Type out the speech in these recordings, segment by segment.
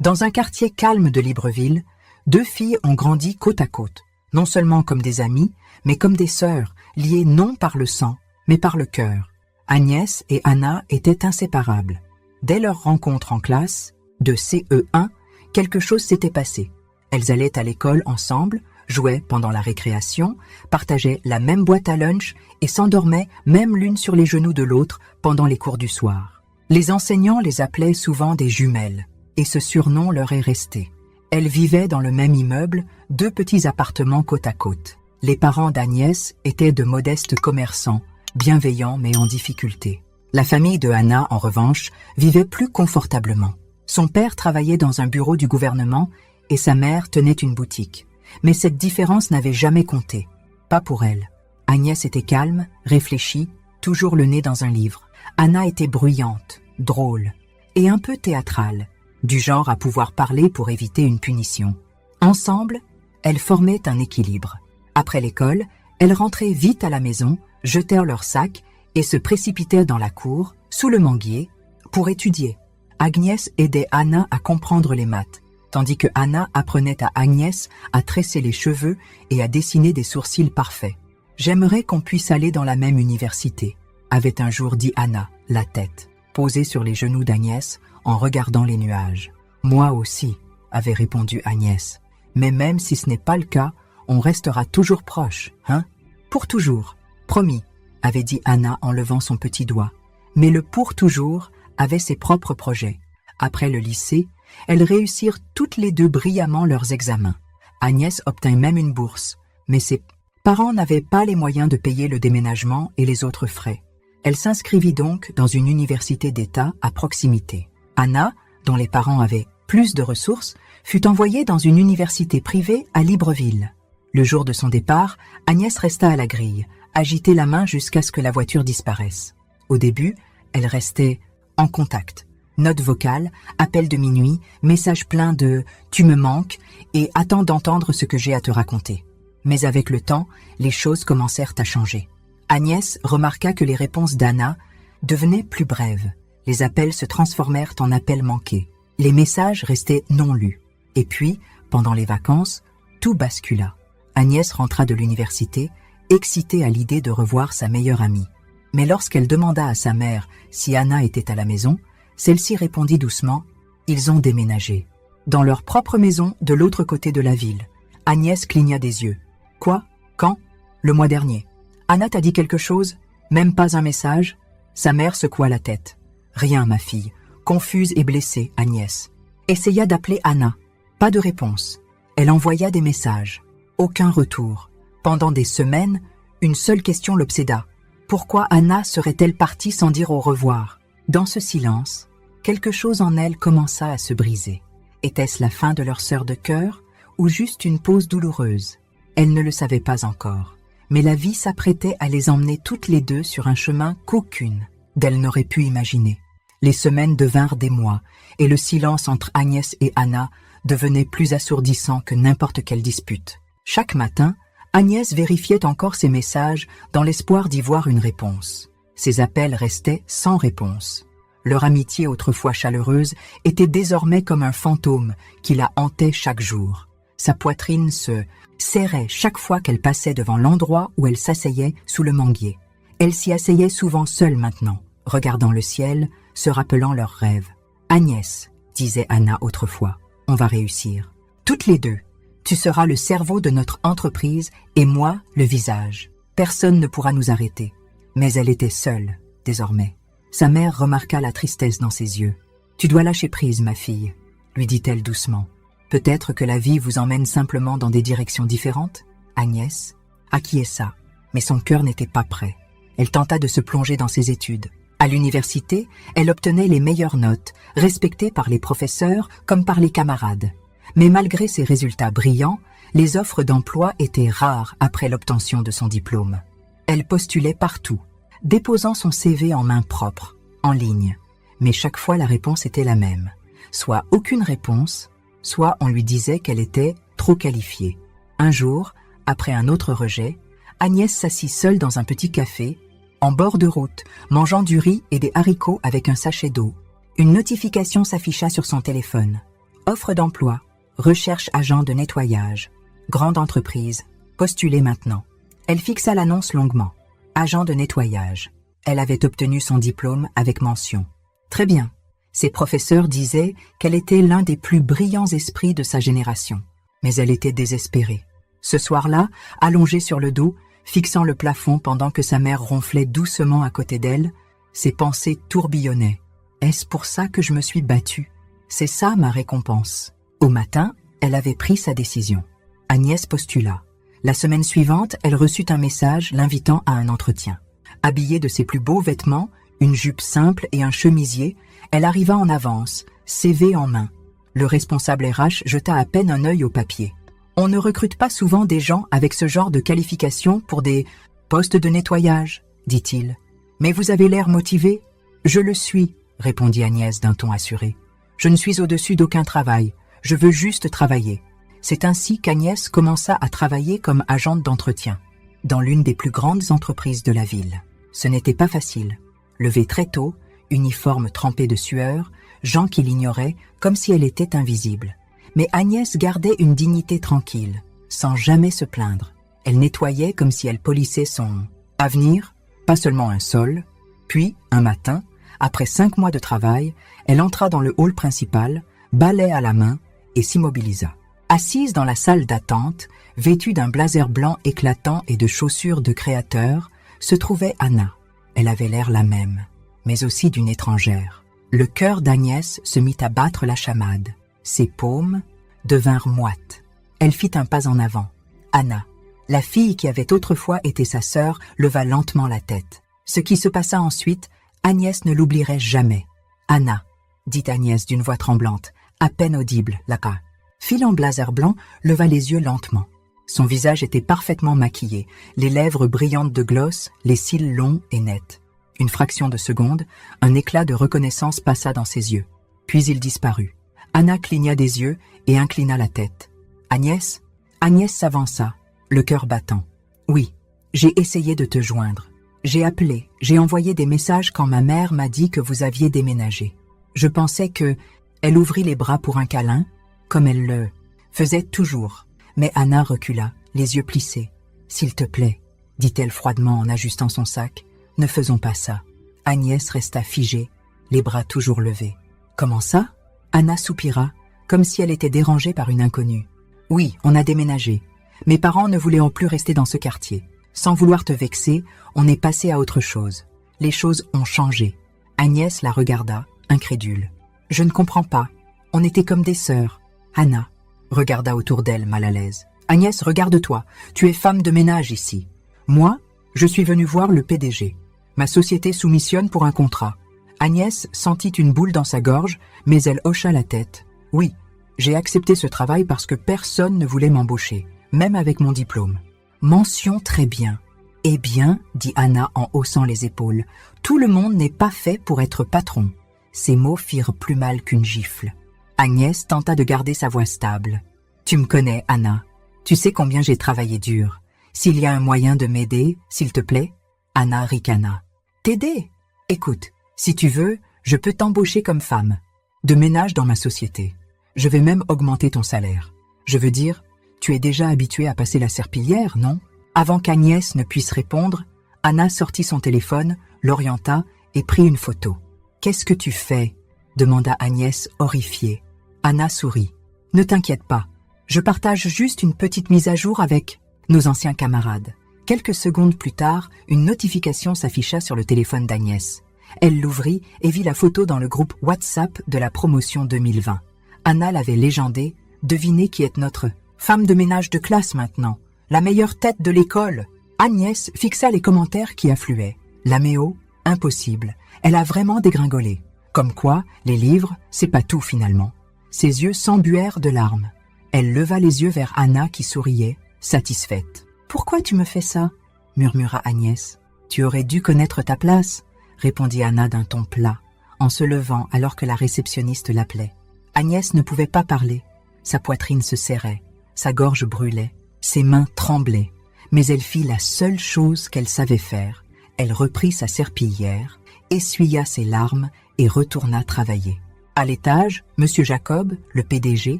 Dans un quartier calme de Libreville, deux filles ont grandi côte à côte, non seulement comme des amies, mais comme des sœurs, liées non par le sang, mais par le cœur. Agnès et Anna étaient inséparables. Dès leur rencontre en classe, de CE1, quelque chose s'était passé. Elles allaient à l'école ensemble, jouaient pendant la récréation, partageaient la même boîte à lunch et s'endormaient même l'une sur les genoux de l'autre pendant les cours du soir. Les enseignants les appelaient souvent des jumelles, et ce surnom leur est resté. Elles vivaient dans le même immeuble, deux petits appartements côte à côte. Les parents d'Agnès étaient de modestes commerçants, bienveillants mais en difficulté. La famille de Anna, en revanche, vivait plus confortablement. Son père travaillait dans un bureau du gouvernement et sa mère tenait une boutique. Mais cette différence n'avait jamais compté. Pas pour elle. Agnès était calme, réfléchie, toujours le nez dans un livre. Anna était bruyante, drôle et un peu théâtrale, du genre à pouvoir parler pour éviter une punition. Ensemble, elles formaient un équilibre. Après l'école, elles rentraient vite à la maison, jetèrent leurs sacs et se précipitèrent dans la cour, sous le manguier, pour étudier. Agnès aidait Anna à comprendre les maths, tandis que Anna apprenait à Agnès à tresser les cheveux et à dessiner des sourcils parfaits. « J'aimerais qu'on puisse aller dans la même université », avait un jour dit Anna, la tête posée sur les genoux d'Agnès en regardant les nuages. « Moi aussi », avait répondu Agnès. « Mais même si ce n'est pas le cas, on restera toujours proches, hein ? Pour toujours, promis », avait dit Anna en levant son petit doigt. Mais le pour toujours avait ses propres projets. Après le lycée, elles réussirent toutes les deux brillamment leurs examens. Agnès obtint même une bourse, mais ses parents n'avaient pas les moyens de payer le déménagement et les autres frais. Elle s'inscrivit donc dans une université d'État à proximité. Anna, dont les parents avaient plus de ressources, fut envoyée dans une université privée à Libreville. Le jour de son départ, Agnès resta à la grille, agiter la main jusqu'à ce que la voiture disparaisse. Au début, elle restait en contact. Notes vocales, appels de minuit, messages pleins de « tu me manques » et « attends d'entendre ce que j'ai à te raconter ». Mais avec le temps, les choses commencèrent à changer. Agnès remarqua que les réponses d'Anna devenaient plus brèves. Les appels se transformèrent en appels manqués. Les messages restaient non lus. Et puis, pendant les vacances, tout bascula. Agnès rentra de l'université, excitée à l'idée de revoir sa meilleure amie. Mais lorsqu'elle demanda à sa mère si Anna était à la maison, celle-ci répondit doucement « Ils ont déménagé. » Dans leur propre maison de l'autre côté de la ville. Agnès cligna des yeux. « Quoi? Quand? » « Le mois dernier. »« Anna t'a dit quelque chose? Même pas un message ?» Sa mère secoua la tête. « Rien, ma fille. » Confuse et blessée, Agnès essaya d'appeler Anna. Pas de réponse. Elle envoya des messages. Aucun retour. Pendant des semaines, une seule question l'obséda. Pourquoi Anna serait-elle partie sans dire au revoir? Dans ce silence, quelque chose en elle commença à se briser. Était-ce la fin de leur sœur de cœur ou juste une pause douloureuse? Elle ne le savait pas encore. Mais la vie s'apprêtait à les emmener toutes les deux sur un chemin qu'aucune d'elles n'aurait pu imaginer. Les semaines devinrent des mois, et le silence entre Agnès et Anna devenait plus assourdissant que n'importe quelle dispute. Chaque matin, Agnès vérifiait encore ses messages dans l'espoir d'y voir une réponse. Ses appels restaient sans réponse. Leur amitié autrefois chaleureuse était désormais comme un fantôme qui la hantait chaque jour. Sa poitrine se serrait chaque fois qu'elle passait devant l'endroit où elle s'asseyait sous le manguier. Elle s'y asseyait souvent seule maintenant, regardant le ciel, se rappelant leurs rêves. « Agnès, » disait Anna autrefois, « on va réussir. Toutes les deux. Tu seras le cerveau de notre entreprise et moi, le visage. Personne ne pourra nous arrêter. » Mais elle était seule, désormais. Sa mère remarqua la tristesse dans ses yeux. « Tu dois lâcher prise, ma fille, » lui dit-elle doucement. « Peut-être que la vie vous emmène simplement dans des directions différentes, Agnès ?» Acquiesça, mais son cœur n'était pas prêt. Elle tenta de se plonger dans ses études. À l'université, elle obtenait les meilleures notes, respectée par les professeurs comme par les camarades. Mais malgré ses résultats brillants, les offres d'emploi étaient rares après l'obtention de son diplôme. Elle postulait partout, déposant son CV en main propre, en ligne. Mais chaque fois la réponse était la même. Soit aucune réponse, soit on lui disait qu'elle était trop qualifiée. Un jour, après un autre rejet, Agnès s'assit seule dans un petit café, en bord de route, mangeant du riz et des haricots avec un sachet d'eau. Une notification s'afficha sur son téléphone. Offre d'emploi, recherche agent de nettoyage, grande entreprise, postulez maintenant. Elle fixa l'annonce longuement. Agent de nettoyage. Elle avait obtenu son diplôme avec mention. Très bien. Ses professeurs disaient qu'elle était l'un des plus brillants esprits de sa génération. Mais elle était désespérée. Ce soir-là, allongée sur le dos, fixant le plafond pendant que sa mère ronflait doucement à côté d'elle, ses pensées tourbillonnaient. Est-ce pour ça que je me suis battue? C'est ça ma récompense. Au matin, elle avait pris sa décision. Agnès postula. La semaine suivante, elle reçut un message l'invitant à un entretien. Habillée de ses plus beaux vêtements, une jupe simple et un chemisier, elle arriva en avance, CV en main. Le responsable RH jeta à peine un œil au papier. On ne recrute pas souvent des gens avec ce genre de qualifications pour des postes de nettoyage, dit-il. Mais vous avez l'air motivé? Je le suis, répondit Agnès d'un ton assuré. Je ne suis au-dessus d'aucun travail, je veux juste travailler. C'est ainsi qu'Agnès commença à travailler comme agente d'entretien, dans l'une des plus grandes entreprises de la ville. Ce n'était pas facile. Levée très tôt, uniforme trempé de sueur, gens qui l'ignoraient comme si elle était invisible. Mais Agnès gardait une dignité tranquille, sans jamais se plaindre. Elle nettoyait comme si elle polissait son avenir, pas seulement un sol. Puis, un matin, après 5 mois de travail, elle entra dans le hall principal, balai à la main, et s'immobilisa. Assise dans la salle d'attente, vêtue d'un blazer blanc éclatant et de chaussures de créateur, se trouvait Anna. Elle avait l'air la même, mais aussi d'une étrangère. Le cœur d'Agnès se mit à battre la chamade. Ses paumes devinrent moites. Elle fit un pas en avant. Anna, la fille qui avait autrefois été sa sœur, leva lentement la tête. Ce qui se passa ensuite, Agnès ne l'oublierait jamais. « Anna », dit Agnès d'une voix tremblante, à peine audible, là-bas. Phil en blazer blanc leva les yeux lentement. Son visage était parfaitement maquillé, les lèvres brillantes de gloss, les cils longs et nets. Une fraction de seconde, un éclat de reconnaissance passa dans ses yeux. Puis il disparut. Anna cligna des yeux et inclina la tête. « Agnès ?» Agnès s'avança, le cœur battant. « Oui, j'ai essayé de te joindre. J'ai appelé, j'ai envoyé des messages quand ma mère m'a dit que vous aviez déménagé. Je pensais que... » Elle ouvrit les bras pour un câlin, comme elle le faisait toujours. Mais Anna recula, les yeux plissés. « S'il te plaît, » dit-elle froidement en ajustant son sac, « ne faisons pas ça. » Agnès resta figée, les bras toujours levés. « Comment ça ?» Anna soupira, comme si elle était dérangée par une inconnue. « Oui, on a déménagé. Mes parents ne voulaient plus rester dans ce quartier. Sans vouloir te vexer, on est passé à autre chose. Les choses ont changé. » Agnès la regarda, incrédule. « Je ne comprends pas. On était comme des sœurs. » Anna regarda autour d'elle, mal à l'aise. « Agnès, regarde-toi. Tu es femme de ménage ici. Moi, je suis venue voir le PDG. Ma société soumissionne pour un contrat. » Agnès sentit une boule dans sa gorge, mais elle hocha la tête. « Oui, j'ai accepté ce travail parce que personne ne voulait m'embaucher, même avec mon diplôme. » Mention très bien. « Eh bien, dit Anna en haussant les épaules, tout le monde n'est pas fait pour être patron. » Ces mots firent plus mal qu'une gifle. Agnès tenta de garder sa voix stable. « Tu me connais, Anna. Tu sais combien j'ai travaillé dur. S'il y a un moyen de m'aider, s'il te plaît ?» Anna ricana. « T'aider? Écoute, si tu veux, je peux t'embaucher comme femme. De ménage dans ma société. Je vais même augmenter ton salaire. Je veux dire, tu es déjà habituée à passer la serpillière, non ?» Avant qu'Agnès ne puisse répondre, Anna sortit son téléphone, l'orienta et prit une photo. « Qu'est-ce que tu fais ?» demanda Agnès horrifiée. Anna sourit. « Ne t'inquiète pas, je partage juste une petite mise à jour avec nos anciens camarades. » Quelques secondes plus tard, une notification s'afficha sur le téléphone d'Agnès. Elle l'ouvrit et vit la photo dans le groupe WhatsApp de la promotion 2020. Anna l'avait légendée. « Devinez qui est notre femme de ménage de classe maintenant, la meilleure tête de l'école. » Agnès fixa les commentaires qui affluaient. Laméo, impossible. Elle a vraiment dégringolé. Comme quoi, les livres, c'est pas tout finalement. Ses yeux s'embuèrent de larmes. Elle leva les yeux vers Anna qui souriait, satisfaite. « Pourquoi tu me fais ça ?» murmura Agnès. « Tu aurais dû connaître ta place », répondit Anna d'un ton plat, en se levant alors que la réceptionniste l'appelait. Agnès ne pouvait pas parler. Sa poitrine se serrait, sa gorge brûlait, ses mains tremblaient. Mais elle fit la seule chose qu'elle savait faire. Elle reprit sa serpillière, essuya ses larmes et retourna travailler. À l'étage, Monsieur Jacob, le PDG,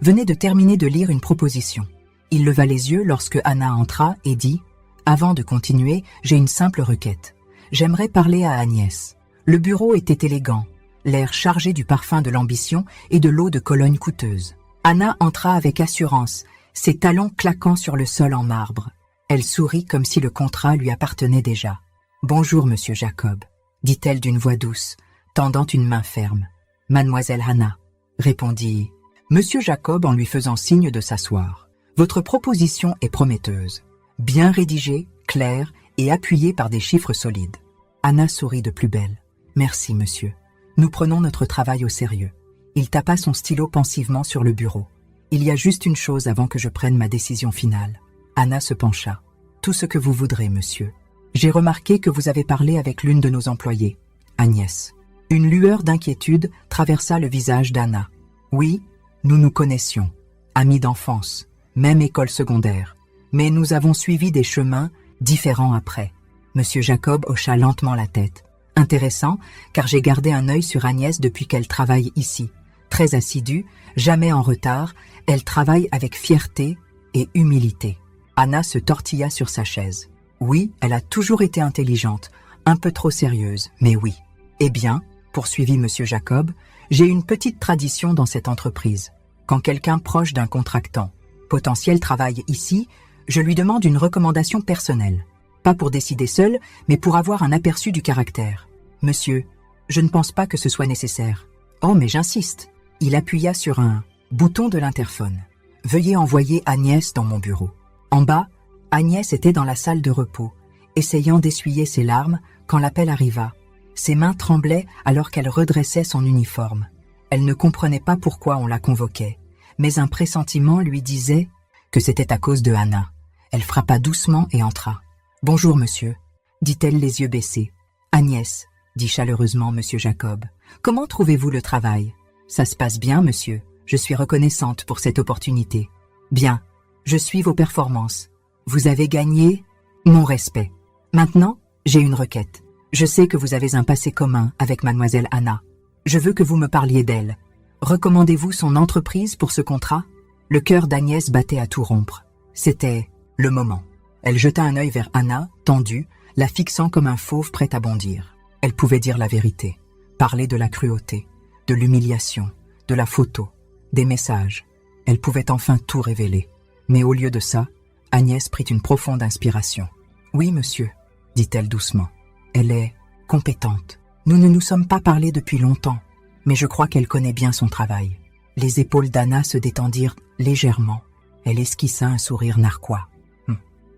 venait de terminer de lire une proposition. Il leva les yeux lorsque Anna entra et dit « Avant de continuer, j'ai une simple requête. J'aimerais parler à Agnès. » Le bureau était élégant, l'air chargé du parfum de l'ambition et de l'eau de Cologne coûteuse. Anna entra avec assurance, ses talons claquant sur le sol en marbre. Elle sourit comme si le contrat lui appartenait déjà. « Bonjour, Monsieur Jacob, » dit-elle d'une voix douce, tendant une main ferme. « Mademoiselle Anna, » répondit Monsieur Jacob en lui faisant signe de s'asseoir. « Votre proposition est prometteuse, bien rédigée, claire et appuyée par des chiffres solides. » Anna sourit de plus belle. « Merci, monsieur. Nous prenons notre travail au sérieux. » Il tapa son stylo pensivement sur le bureau. « Il y a juste une chose avant que je prenne ma décision finale. » Anna se pencha. « Tout ce que vous voudrez, monsieur. J'ai remarqué que vous avez parlé avec l'une de nos employées, Agnès. » Une lueur d'inquiétude traversa le visage d'Anna. « Oui, nous nous connaissions, amis d'enfance, même école secondaire, mais nous avons suivi des chemins différents après. » Monsieur Jacob hocha lentement la tête. « Intéressant, car j'ai gardé un œil sur Agnès depuis qu'elle travaille ici. Très assidue, jamais en retard, elle travaille avec fierté et humilité. » Anna se tortilla sur sa chaise. « Oui, elle a toujours été intelligente, un peu trop sérieuse, mais oui. » « Eh bien, » poursuivit Monsieur Jacob, « j'ai une petite tradition dans cette entreprise. Quand quelqu'un proche d'un contractant potentiel travaille ici, je lui demande une recommandation personnelle. Pas pour décider seul, mais pour avoir un aperçu du caractère. Monsieur, je ne pense pas que ce soit nécessaire. »« Oh, mais j'insiste. » Il appuya sur un bouton de l'interphone. « Veuillez envoyer Agnès dans mon bureau. » En bas, Agnès était dans la salle de repos, essayant d'essuyer ses larmes quand l'appel arriva. Ses mains tremblaient alors qu'elle redressait son uniforme. Elle ne comprenait pas pourquoi on la convoquait, mais un pressentiment lui disait que c'était à cause de Anna. Elle frappa doucement et entra. « Bonjour, monsieur, » dit-elle les yeux baissés. « Agnès, » dit chaleureusement Monsieur Jacob. « Comment trouvez-vous le travail ? » « Ça se passe bien, monsieur. Je suis reconnaissante pour cette opportunité. »« Bien, je suis vos performances. Vous avez gagné mon respect. Maintenant, j'ai une requête. Je sais que vous avez un passé commun avec mademoiselle Anna. Je veux que vous me parliez d'elle. Recommandez-vous son entreprise pour ce contrat ? » Le cœur d'Agnès battait à tout rompre. C'était le moment. Elle jeta un œil vers Anna, tendue, la fixant comme un fauve prêt à bondir. Elle pouvait dire la vérité, parler de la cruauté, de l'humiliation, de la photo, des messages. Elle pouvait enfin tout révéler. Mais au lieu de ça, Agnès prit une profonde inspiration. « Oui, monsieur, » dit-elle doucement. Elle est compétente. Nous ne nous sommes pas parlé depuis longtemps, mais je crois qu'elle connaît bien son travail. » Les épaules d'Anna se détendirent légèrement. Elle esquissa un sourire narquois.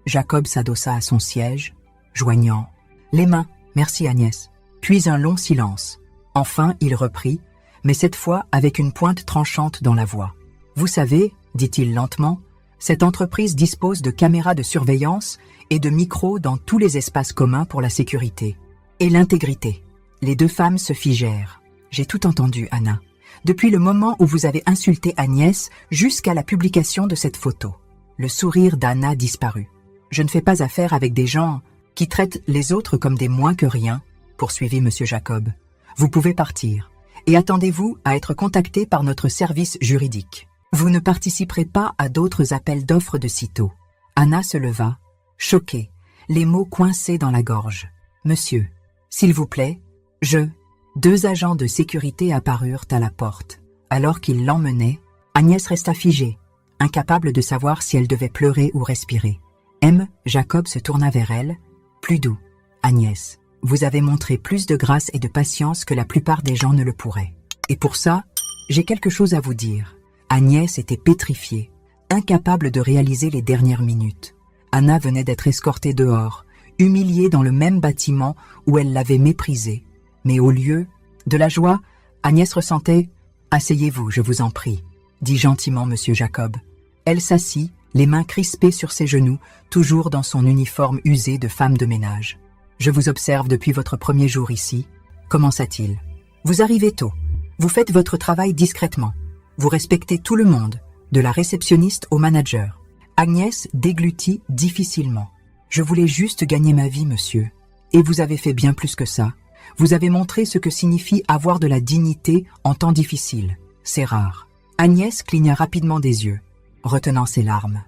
Jacob s'adossa à son siège, joignant les mains. « Merci Agnès. » Puis un long silence. Enfin, il reprit, mais cette fois avec une pointe tranchante dans la voix. « Vous savez, dit-il lentement, cette entreprise dispose de caméras de surveillance et de micros dans tous les espaces communs pour la sécurité et l'intégrité. » Les deux femmes se figèrent. « J'ai tout entendu, Anna. Depuis le moment où vous avez insulté Agnès jusqu'à la publication de cette photo. » Le sourire d'Anna disparut. « Je ne fais pas affaire avec des gens qui traitent les autres comme des moins que rien, » poursuivit Monsieur Jacob. « Vous pouvez partir et attendez-vous à être contacté par notre service juridique. Vous ne participerez pas à d'autres appels d'offres de sitôt. » Anna se leva, choquée, les mots coincés dans la gorge. « Monsieur, s'il vous plaît, je... » Deux agents de sécurité apparurent à la porte. Alors qu'ils l'emmenaient, Agnès resta figée, incapable de savoir si elle devait pleurer ou respirer. Jacob se tourna vers elle, plus doux. « Agnès, vous avez montré plus de grâce et de patience que la plupart des gens ne le pourraient. Et pour ça, j'ai quelque chose à vous dire. » Agnès était pétrifiée, incapable de réaliser les dernières minutes. Anna venait d'être escortée dehors, humiliée dans le même bâtiment où elle l'avait méprisée. Mais au lieu de la joie, Agnès ressentait « Asseyez-vous, je vous en prie », dit gentiment Monsieur Jacob. Elle s'assit, les mains crispées sur ses genoux, toujours dans son uniforme usé de femme de ménage. « Je vous observe depuis votre premier jour ici. » commença-t-il. « Vous arrivez tôt. Vous faites votre travail discrètement. Vous respectez tout le monde, de la réceptionniste au manager. » Agnès déglutit difficilement. « Je voulais juste gagner ma vie, monsieur. Et vous avez fait bien plus que ça. Vous avez montré ce que signifie avoir de la dignité en temps difficile. C'est rare. Agnès cligna rapidement des yeux, retenant ses larmes.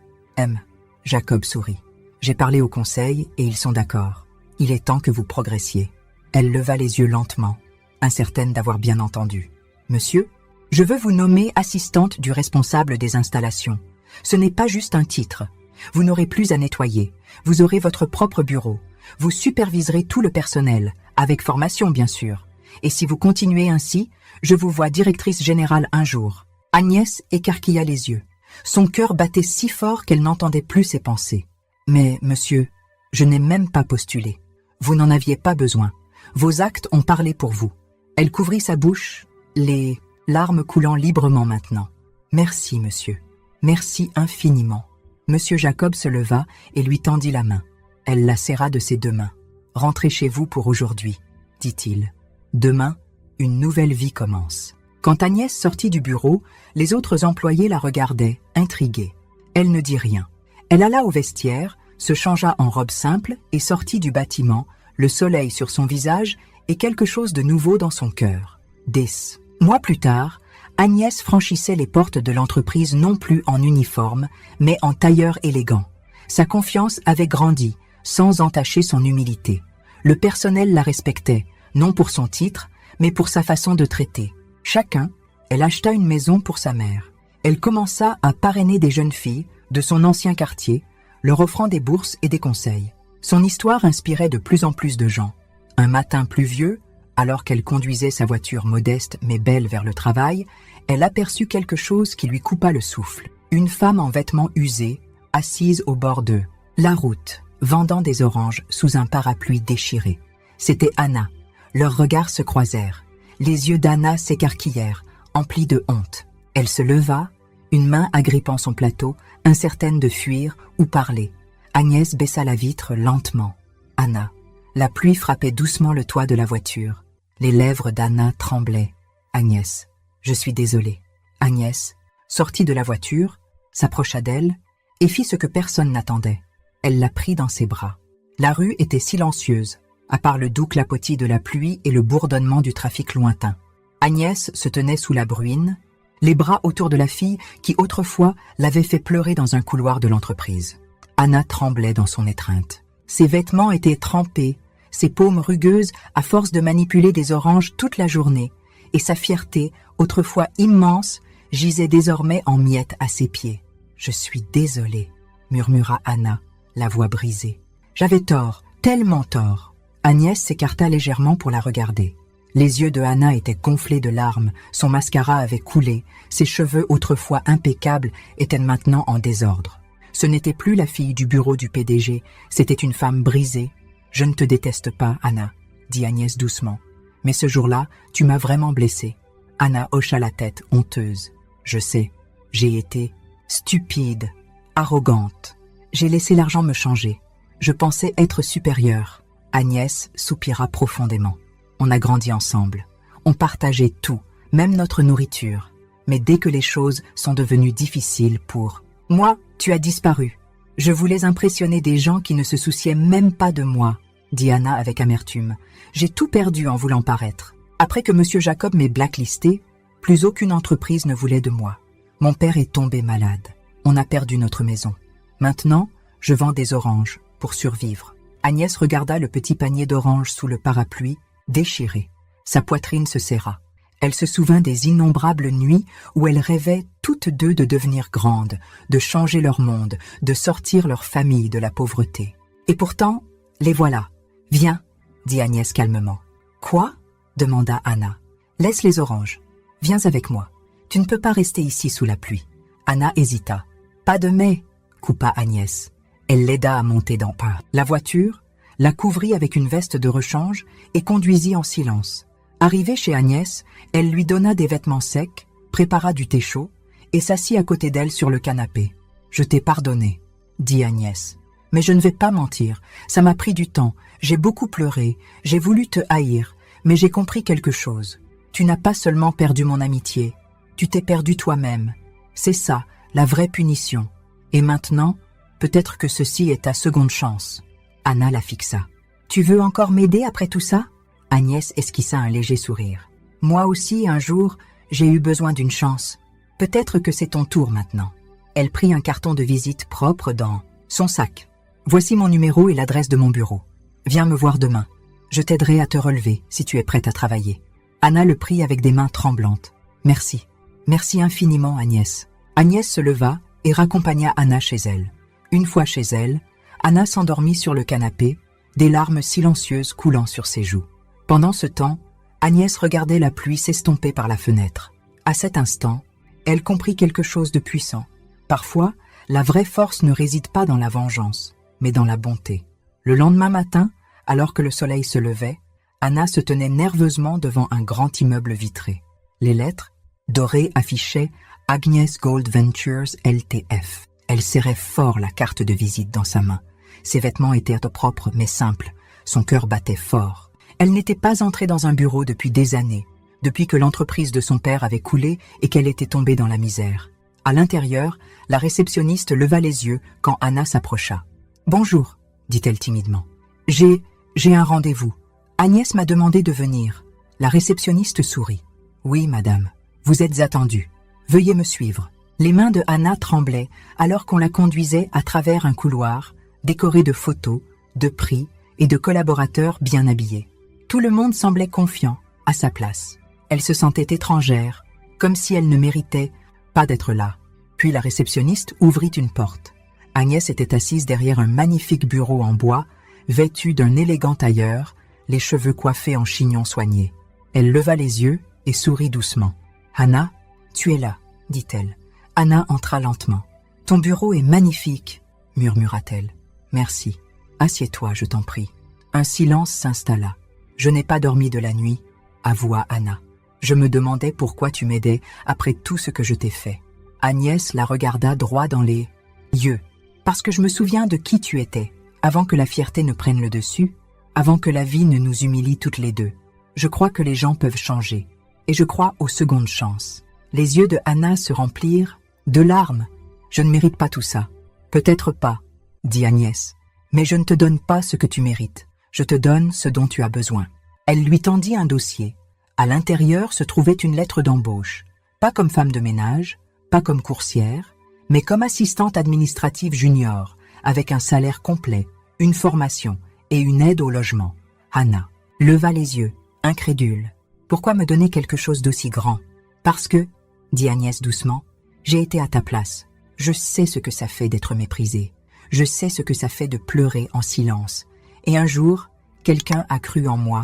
Jacob sourit. J'ai parlé au conseil et ils sont d'accord. Il est temps que vous progressiez. Elle leva les yeux lentement, incertaine d'avoir bien entendu. Monsieur, je veux vous nommer assistante du responsable des installations. Ce n'est pas juste un titre. Vous n'aurez plus à nettoyer. Vous aurez votre propre bureau. Vous superviserez tout le personnel, avec formation bien sûr. Et si vous continuez ainsi, je vous vois directrice générale un jour. Agnès écarquilla les yeux. Son cœur battait si fort qu'elle n'entendait plus ses pensées. Mais, monsieur, je n'ai même pas postulé. Vous n'en aviez pas besoin. Vos actes ont parlé pour vous. Elle couvrit sa bouche, les larmes coulant librement maintenant. Merci, monsieur. Merci infiniment. Monsieur Jacob se leva et lui tendit la main. Elle la serra de ses deux mains. Rentrez chez vous pour aujourd'hui, dit-il. Demain, une nouvelle vie commence. Quand Agnès sortit du bureau, les autres employés la regardaient, intrigués. Elle ne dit rien. Elle alla au vestiaire, se changea en robe simple et sortit du bâtiment, le soleil sur son visage et quelque chose de nouveau dans son cœur. 10 mois plus tard, Agnès franchissait les portes de l'entreprise non plus en uniforme, mais en tailleur élégant. Sa confiance avait grandi, sans entacher son humilité. Le personnel la respectait, non pour son titre, mais pour sa façon de traiter. Chacun, elle acheta une maison pour sa mère. Elle commença à parrainer des jeunes filles de son ancien quartier, leur offrant des bourses et des conseils. Son histoire inspirait de plus en plus de gens. Un matin pluvieux, alors qu'elle conduisait sa voiture modeste mais belle vers le travail, elle aperçut quelque chose qui lui coupa le souffle. Une femme en vêtements usés, assise au bord de la route, vendant des oranges sous un parapluie déchiré. C'était Anna. Leurs regards se croisèrent. Les yeux d'Anna s'écarquillèrent, emplis de honte. Elle se leva, une main agrippant son plateau, incertaine de fuir ou parler. Agnès baissa la vitre lentement. Anna. La pluie frappait doucement le toit de la voiture. Les lèvres d'Anna tremblaient. Agnès. Je suis désolée. Agnès sortit de la voiture, s'approcha d'elle et fit ce que personne n'attendait. Elle la prit dans ses bras. La rue était silencieuse, à part le doux clapotis de la pluie et le bourdonnement du trafic lointain. Agnès se tenait sous la bruine, les bras autour de la fille qui autrefois l'avait fait pleurer dans un couloir de l'entreprise. Anna tremblait dans son étreinte. Ses vêtements étaient trempés, ses paumes rugueuses à force de manipuler des oranges toute la journée, et sa fierté, autrefois immense, gisait désormais en miettes à ses pieds. « Je suis désolée », murmura Anna, la voix brisée. « J'avais tort, tellement tort. » Agnès s'écarta légèrement pour la regarder. Les yeux de Anna étaient gonflés de larmes, son mascara avait coulé, ses cheveux autrefois impeccables étaient maintenant en désordre. Ce n'était plus la fille du bureau du PDG, c'était une femme brisée. « Je ne te déteste pas, Anna, » dit Agnès doucement. « Mais ce jour-là, tu m'as vraiment blessée. » Anna hocha la tête, honteuse. « Je sais, j'ai été stupide, arrogante. J'ai laissé l'argent me changer. Je pensais être supérieure. » Agnès soupira profondément. On a grandi ensemble. On partageait tout, même notre nourriture. Mais dès que les choses sont devenues difficiles pour... Moi, tu as disparu. Je voulais impressionner des gens qui ne se souciaient même pas de moi, dit Anna avec amertume. J'ai tout perdu en voulant paraître. Après que Monsieur Jacob m'ait blacklisté, plus aucune entreprise ne voulait de moi. Mon père est tombé malade. On a perdu notre maison. Maintenant, je vends des oranges pour survivre. Agnès regarda le petit panier d'oranges sous le parapluie, déchiré. Sa poitrine se serra. Elle se souvint des innombrables nuits où elles rêvaient toutes deux de devenir grandes, de changer leur monde, de sortir leur famille de la pauvreté. Et pourtant, les voilà. « Viens », dit Agnès calmement. « Quoi ?» demanda Anna. « Laisse les oranges. Viens avec moi. Tu ne peux pas rester ici sous la pluie. » Anna hésita. « Pas de mais », coupa Agnès. Elle l'aida à monter dans la voiture, la couvrit avec une veste de rechange et conduisit en silence. Arrivée chez Agnès, elle lui donna des vêtements secs, prépara du thé chaud et s'assit à côté d'elle sur le canapé. « Je t'ai pardonné », dit Agnès. « Mais je ne vais pas mentir, ça m'a pris du temps, j'ai beaucoup pleuré, j'ai voulu te haïr, mais j'ai compris quelque chose. Tu n'as pas seulement perdu mon amitié, tu t'es perdu toi-même. C'est ça, la vraie punition. Et maintenant, peut-être que ceci est ta seconde chance. » Anna la fixa. « Tu veux encore m'aider après tout ça ?» Agnès esquissa un léger sourire. Moi aussi, un jour, j'ai eu besoin d'une chance. Peut-être que c'est ton tour maintenant. Elle prit un carton de visite propre dans son sac. Voici mon numéro et l'adresse de mon bureau. Viens me voir demain. Je t'aiderai à te relever si tu es prête à travailler. Anna le prit avec des mains tremblantes. Merci. Merci infiniment, Agnès. Agnès se leva et raccompagna Anna chez elle. Une fois chez elle, Anna s'endormit sur le canapé, des larmes silencieuses coulant sur ses joues. Pendant ce temps, Agnès regardait la pluie s'estomper par la fenêtre. À cet instant, elle comprit quelque chose de puissant. Parfois, la vraie force ne réside pas dans la vengeance, mais dans la bonté. Le lendemain matin, alors que le soleil se levait, Anna se tenait nerveusement devant un grand immeuble vitré. Les lettres, dorées, affichaient « Agnès Gold Ventures LTF ». Elle serrait fort la carte de visite dans sa main. Ses vêtements étaient propres mais simples. Son cœur battait fort. Elle n'était pas entrée dans un bureau depuis des années, depuis que l'entreprise de son père avait coulé et qu'elle était tombée dans la misère. À l'intérieur, la réceptionniste leva les yeux quand Anna s'approcha. « Bonjour », dit-elle timidement. « J'ai un rendez-vous. Agnès m'a demandé de venir. » La réceptionniste sourit. « Oui, madame, vous êtes attendue. Veuillez me suivre. » Les mains de Anna tremblaient alors qu'on la conduisait à travers un couloir décoré de photos, de prix et de collaborateurs bien habillés. Tout le monde semblait confiant, à sa place. Elle se sentait étrangère, comme si elle ne méritait pas d'être là. Puis la réceptionniste ouvrit une porte. Agnès était assise derrière un magnifique bureau en bois, vêtue d'un élégant tailleur, les cheveux coiffés en chignon soigné. Elle leva les yeux et sourit doucement. « Anna, tu es là, dit-elle. » Anna entra lentement. « Ton bureau est magnifique, » murmura-t-elle. « Merci. Assieds-toi, je t'en prie. » Un silence s'installa. « Je n'ai pas dormi de la nuit, » avoua Anna. « Je me demandais pourquoi tu m'aidais après tout ce que je t'ai fait. » Agnès la regarda droit dans les yeux. « Parce que je me souviens de qui tu étais, avant que la fierté ne prenne le dessus, avant que la vie ne nous humilie toutes les deux. Je crois que les gens peuvent changer, et je crois aux secondes chances. » Les yeux de Anna se remplirent de larmes. « Je ne mérite pas tout ça. »« Peut-être pas, » dit Agnès. « Mais je ne te donne pas ce que tu mérites. Je te donne ce dont tu as besoin. » Elle lui tendit un dossier. À l'intérieur se trouvait une lettre d'embauche. Pas comme femme de ménage, pas comme coursière, mais comme assistante administrative junior, avec un salaire complet, une formation et une aide au logement. Anna leva les yeux, incrédule. « Pourquoi me donner quelque chose d'aussi grand ?»« Parce que, » dit Agnès doucement, « j'ai été à ta place. Je sais ce que ça fait d'être méprisée. Je sais ce que ça fait de pleurer en silence. Et un jour, quelqu'un a cru en moi,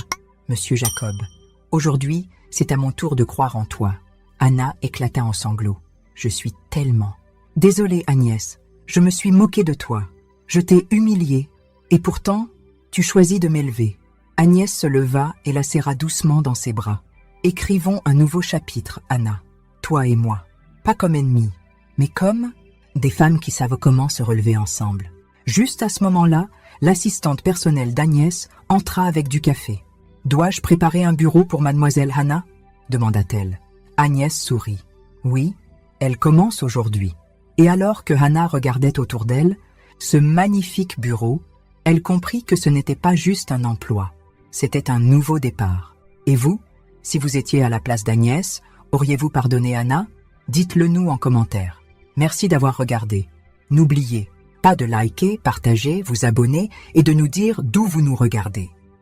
Monsieur Jacob. Aujourd'hui, c'est à mon tour de croire en toi. » Anna éclata en sanglots. « Je suis tellement... »« Désolée, Agnès, je me suis moquée de toi. Je t'ai humiliée. Et pourtant, tu choisis de m'élever. » Agnès se leva et la serra doucement dans ses bras. « Écrivons un nouveau chapitre, Anna. Toi et moi. Pas comme ennemis, mais comme des femmes qui savent comment se relever ensemble. » Juste à ce moment-là, l'assistante personnelle d'Agnès entra avec du café. « Dois-je préparer un bureau pour mademoiselle Hannah ?» demanda-t-elle. Agnès sourit. « Oui, elle commence aujourd'hui. » Et alors que Hannah regardait autour d'elle, ce magnifique bureau, elle comprit que ce n'était pas juste un emploi. C'était un nouveau départ. Et vous, si vous étiez à la place d'Agnès, auriez-vous pardonné Anna? Dites-le nous en commentaire. Merci d'avoir regardé. N'oubliez pas de liker, partager, vous abonner et de nous dire d'où vous nous regardez.